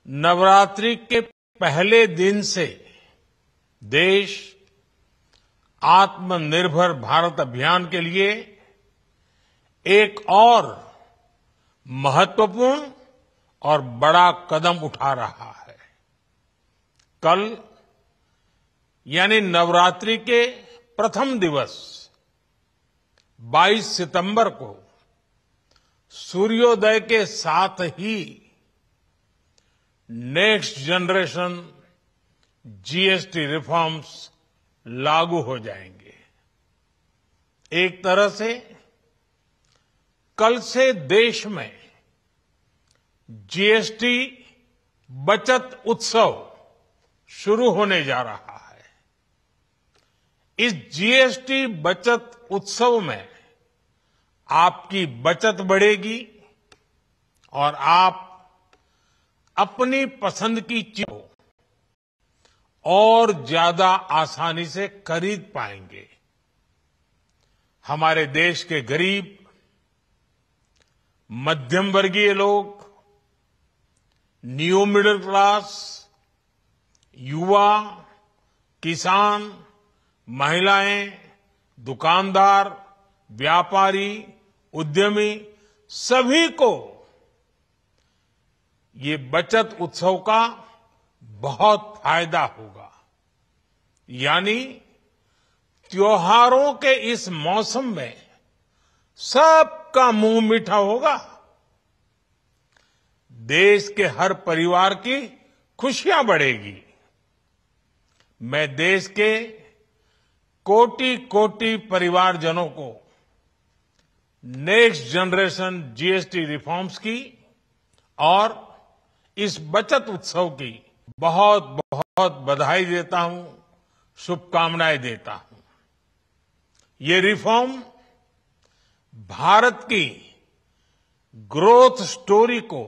नवरात्रि के पहले दिन से देश आत्मनिर्भर भारत अभियान के लिए एक और महत्वपूर्ण और बड़ा कदम उठा रहा है। कल यानी नवरात्रि के प्रथम दिवस 22 सितंबर को सूर्योदय के साथ ही नेक्स्ट जनरेशन जीएसटी रिफॉर्म्स लागू हो जाएंगे। एक तरह से कल से देश में जीएसटी बचत उत्सव शुरू होने जा रहा है। इस जीएसटी बचत उत्सव में आपकी बचत बढ़ेगी और आप अपनी पसंद की चीजों और ज्यादा आसानी से खरीद पाएंगे। हमारे देश के गरीब, मध्यम वर्गीय लोग, न्यू मिडिल क्लास, युवा, किसान, महिलाएं, दुकानदार, व्यापारी, उद्यमी सभी को ये बचत उत्सव का बहुत फायदा होगा। यानी त्योहारों के इस मौसम में सबका मुंह मीठा होगा। देश के हर परिवार की खुशियां बढ़ेगी। मैं देश के कोटि कोटि परिवारजनों को नेक्स्ट जनरेशन जीएसटी रिफॉर्म्स की और इस बचत उत्सव की बहुत बहुत बधाई देता हूं, शुभकामनाएं देता हूं। ये रिफॉर्म भारत की ग्रोथ स्टोरी को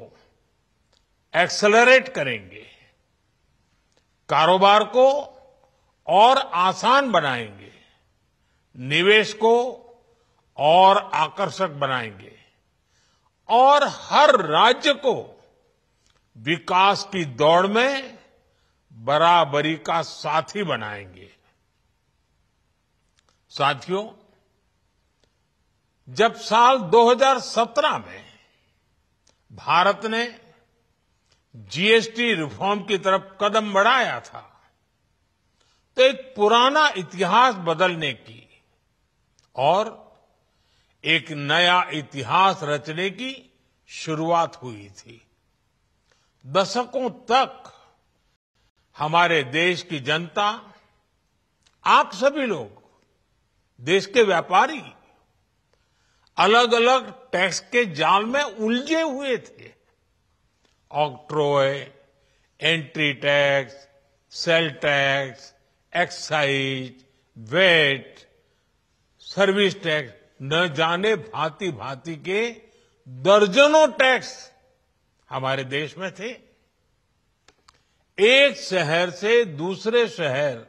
एक्सेलरेट करेंगे, कारोबार को और आसान बनाएंगे, निवेश को और आकर्षक बनाएंगे और हर राज्य को विकास की दौड़ में बराबरी का साथी बनाएंगे। साथियों, जब साल 2017 में भारत ने जीएसटी रिफॉर्म की तरफ कदम बढ़ाया था तो एक पुराना इतिहास बदलने की और एक नया इतिहास रचने की शुरुआत हुई थी। दशकों तक हमारे देश की जनता, आप सभी लोग, देश के व्यापारी अलग अलग टैक्स के जाल में उलझे हुए थे। Octroi, entry tax, sale tax, excise, VAT, service tax, न जाने भांति भांति के दर्जनों टैक्स हमारे देश में थे। एक शहर से दूसरे शहर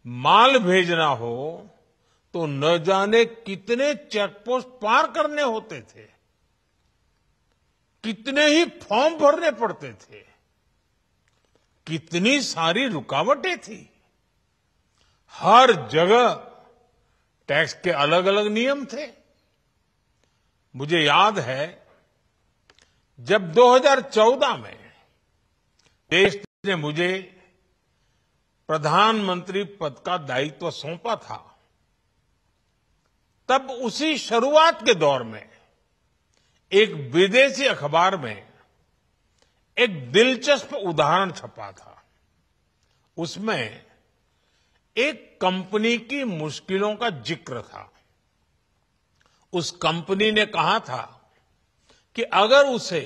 माल भेजना हो तो न जाने कितने चेकपोस्ट पार करने होते थे, कितने ही फॉर्म भरने पड़ते थे, कितनी सारी रुकावटें थी। हर जगह टैक्स के अलग अलग नियम थे। मुझे याद है जब 2014 में देश ने मुझे प्रधानमंत्री पद का दायित्व सौंपा था, तब उसी शुरुआत के दौर में एक विदेशी अखबार में एक दिलचस्प उदाहरण छपा था। उसमें एक कंपनी की मुश्किलों का जिक्र था। उस कंपनी ने कहा था कि अगर उसे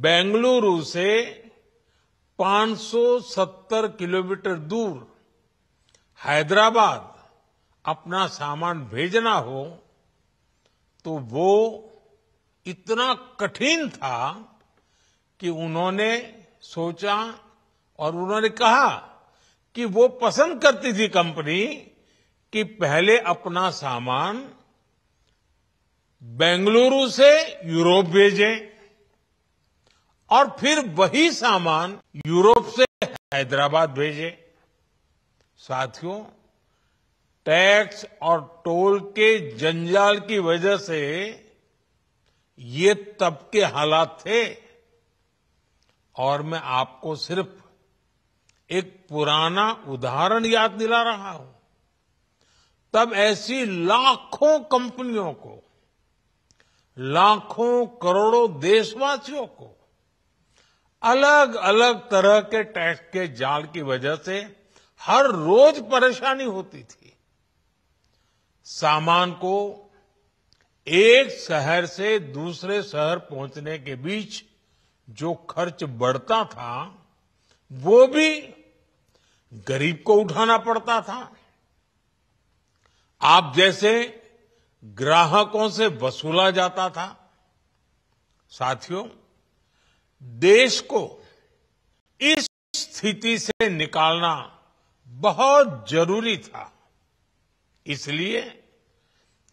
बेंगलुरु से 570 किलोमीटर दूर हैदराबाद अपना सामान भेजना हो तो वो इतना कठिन था कि उन्होंने सोचा और उन्होंने कहा कि वो पसंद करती थी कंपनी कि पहले अपना सामान बेंगलुरु से यूरोप भेजें और फिर वही सामान यूरोप से हैदराबाद भेजे। साथियों, टैक्स और टोल के जंजाल की वजह से ये तब के हालात थे। और मैं आपको सिर्फ एक पुराना उदाहरण याद दिला रहा हूं। तब ऐसी लाखों कंपनियों को, लाखों करोड़ों देशवासियों को अलग अलग तरह के टैक्स के जाल की वजह से हर रोज परेशानी होती थी। सामान को एक शहर से दूसरे शहर पहुंचने के बीच जो खर्च बढ़ता था, वो भी गरीब को उठाना पड़ता था। आप जैसे ग्राहकों से वसूला जाता था। साथियों, देश को इस स्थिति से निकालना बहुत जरूरी था। इसलिए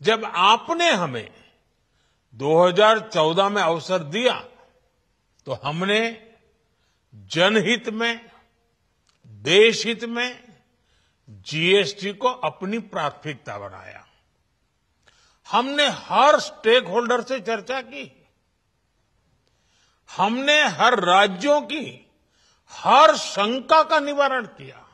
जब आपने हमें 2014 में अवसर दिया, तो हमने जनहित में, देशहित में जीएसटी को अपनी प्राथमिकता बनाया। हमने हर स्टेक होल्डर से चर्चा की। हमने हर राज्यों की हर शंका का निवारण किया।